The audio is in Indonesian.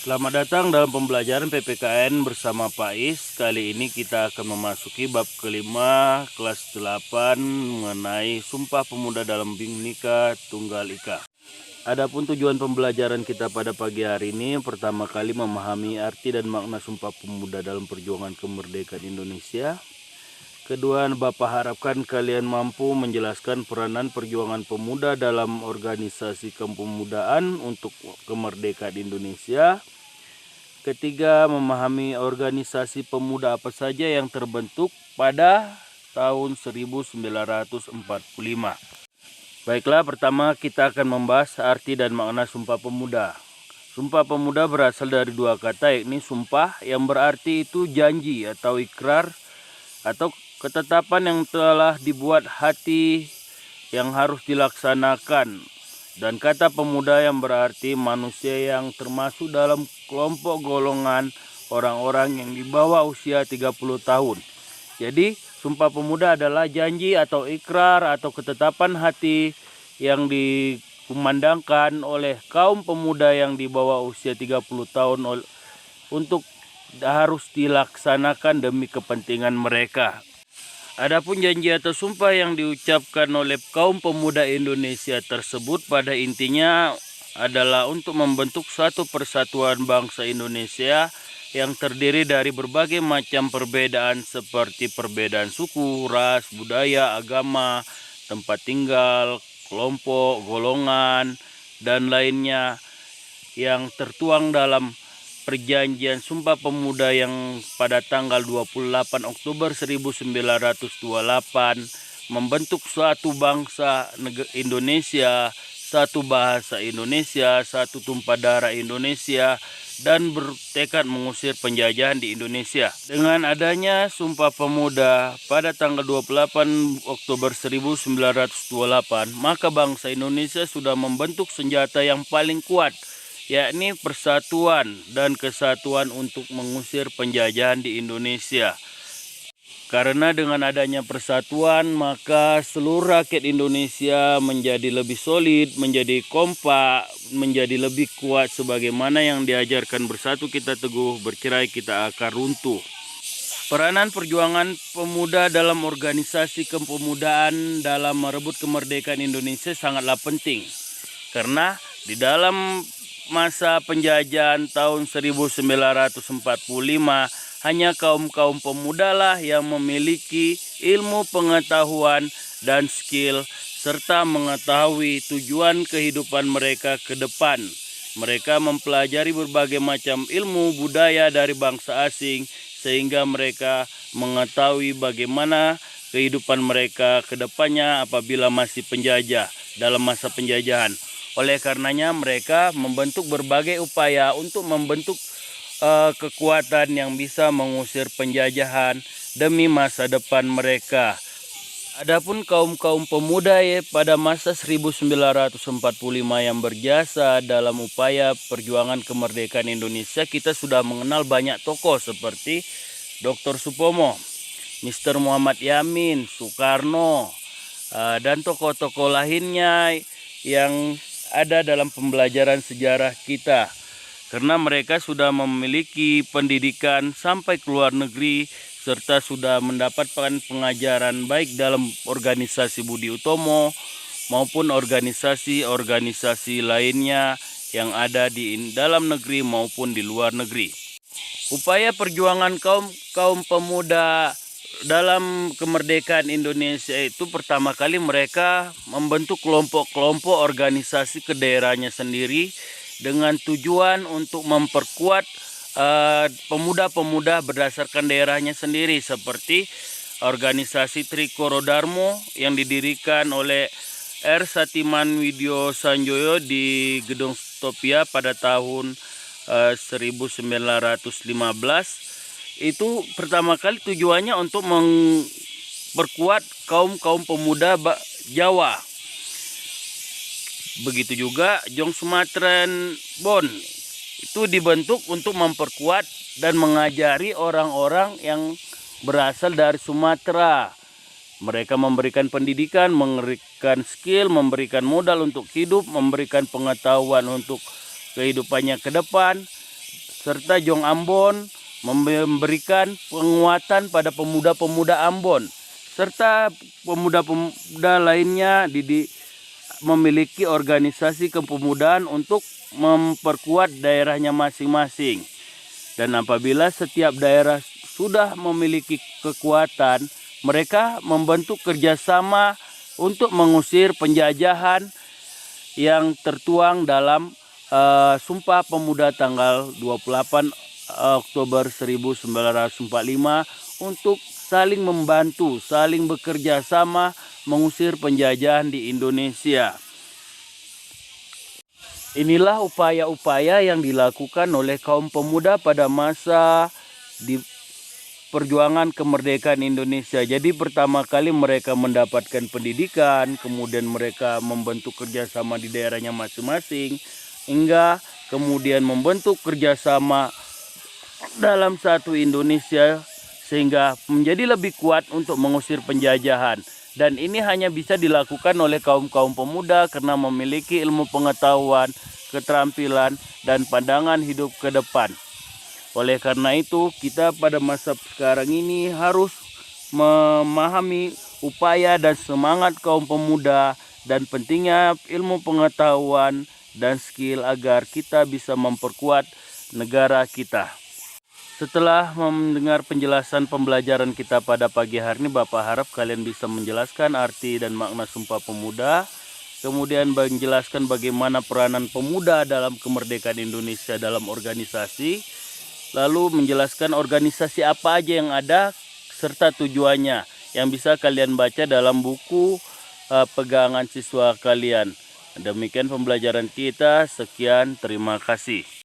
Selamat datang dalam pembelajaran PPKN bersama Pak Is. Kali ini kita akan memasuki bab kelima kelas 8 mengenai Sumpah Pemuda dalam Bhinneka Tunggal Ika. Adapun tujuan pembelajaran kita pada pagi hari ini pertama kali memahami arti dan makna Sumpah Pemuda dalam perjuangan kemerdekaan Indonesia. Kedua, Bapak harapkan kalian mampu menjelaskan peranan perjuangan pemuda dalam organisasi kepemudaan untuk kemerdekaan Indonesia. Ketiga, memahami organisasi pemuda apa saja yang terbentuk pada tahun 1945. Baiklah, pertama kita akan membahas arti dan makna Sumpah Pemuda. Sumpah Pemuda berasal dari dua kata, yakni sumpah yang berarti itu janji atau ikrar atau ketetapan yang telah dibuat hati yang harus dilaksanakan, dan kata pemuda yang berarti manusia yang termasuk dalam kelompok golongan orang-orang yang di bawah usia 30 tahun. Jadi Sumpah Pemuda adalah janji atau ikrar atau ketetapan hati yang dikumandangkan oleh kaum pemuda yang di bawah usia 30 tahun untuk harus dilaksanakan demi kepentingan mereka. Adapun janji atau sumpah yang diucapkan oleh kaum pemuda Indonesia tersebut pada intinya adalah untuk membentuk suatu persatuan bangsa Indonesia yang terdiri dari berbagai macam perbedaan seperti perbedaan suku, ras, budaya, agama, tempat tinggal, kelompok, golongan, dan lainnya yang tertuang dalam Perjanjian Sumpah Pemuda yang pada tanggal 28 Oktober 1928 membentuk suatu bangsa Indonesia, satu bahasa Indonesia, satu tumpah darah Indonesia, dan bertekad mengusir penjajahan di Indonesia. Dengan adanya Sumpah Pemuda pada tanggal 28 Oktober 1928, maka bangsa Indonesia sudah membentuk senjata yang paling kuat, yakni persatuan dan kesatuan untuk mengusir penjajahan di Indonesia. Karena dengan adanya persatuan, maka seluruh rakyat Indonesia menjadi lebih solid, menjadi kompak, menjadi lebih kuat sebagaimana yang diajarkan bersatu kita teguh, bercerai kita akan runtuh. Peranan perjuangan pemuda dalam organisasi kepemudaan dalam merebut kemerdekaan Indonesia sangatlah penting. Karena di dalam masa penjajahan tahun 1945 hanya kaum-kaum pemuda lah yang memiliki ilmu pengetahuan dan skill serta mengetahui tujuan kehidupan mereka ke depan. Mereka mempelajari berbagai macam ilmu budaya dari bangsa asing sehingga mereka mengetahui bagaimana kehidupan mereka ke depannya apabila masih penjajah dalam masa penjajahan. Oleh karenanya mereka membentuk berbagai upaya untuk membentuk kekuatan yang bisa mengusir penjajahan demi masa depan mereka. Adapun kaum-kaum pemuda pada masa 1945 yang berjasa dalam upaya perjuangan kemerdekaan Indonesia, kita sudah mengenal banyak tokoh seperti Dr. Supomo, Mr. Muhammad Yamin, Soekarno, dan tokoh-tokoh lainnya yang ada dalam pembelajaran sejarah kita, karena mereka sudah memiliki pendidikan sampai ke luar negeri serta sudah mendapatkan pengajaran baik dalam organisasi Budi Utomo maupun organisasi-organisasi lainnya yang ada di dalam negeri maupun di luar negeri. Upaya perjuangan kaum pemuda dalam kemerdekaan Indonesia itu pertama kali mereka membentuk kelompok-kelompok organisasi ke daerahnya sendiri dengan tujuan untuk memperkuat pemuda-pemuda berdasarkan daerahnya sendiri, seperti organisasi Trikoro Darmo yang didirikan oleh R. Satiman Widyo Sanjoyo di Gedung Stopia pada tahun 1915. Itu pertama kali tujuannya untuk memperkuat kaum pemuda Jawa. Begitu juga Jong Sumatran Bon itu dibentuk untuk memperkuat dan mengajari orang-orang yang berasal dari Sumatera. Mereka memberikan pendidikan, memberikan skill, memberikan modal untuk hidup, memberikan pengetahuan untuk kehidupannya ke depan, serta Jong Ambon memberikan penguatan pada pemuda-pemuda Ambon, serta pemuda-pemuda lainnya memiliki organisasi kepemudaan untuk memperkuat daerahnya masing-masing. Dan apabila setiap daerah sudah memiliki kekuatan, mereka membentuk kerjasama untuk mengusir penjajahan yang tertuang dalam Sumpah Pemuda tanggal 28 Oktober 1945 untuk saling membantu, saling bekerja sama mengusir penjajahan di Indonesia. Inilah upaya-upaya yang dilakukan oleh kaum pemuda pada masa di perjuangan kemerdekaan Indonesia. Jadi pertama kali mereka mendapatkan pendidikan, kemudian mereka membentuk kerjasama di daerahnya masing-masing, hingga kemudian membentuk kerjasama dalam satu Indonesia sehingga menjadi lebih kuat untuk mengusir penjajahan. Dan ini hanya bisa dilakukan oleh kaum-kaum pemuda karena memiliki ilmu pengetahuan, keterampilan, dan pandangan hidup ke depan. Oleh karena itu, kita pada masa sekarang ini harus memahami upaya dan semangat kaum pemuda dan pentingnya ilmu pengetahuan dan skill agar kita bisa memperkuat negara kita. Setelah mendengar penjelasan pembelajaran kita pada pagi hari ini, Bapak harap kalian bisa menjelaskan arti dan makna Sumpah Pemuda, kemudian menjelaskan bagaimana peranan pemuda dalam kemerdekaan Indonesia dalam organisasi, lalu menjelaskan organisasi apa aja yang ada serta tujuannya yang bisa kalian baca dalam buku pegangan siswa kalian. Demikian pembelajaran kita. Sekian, terima kasih.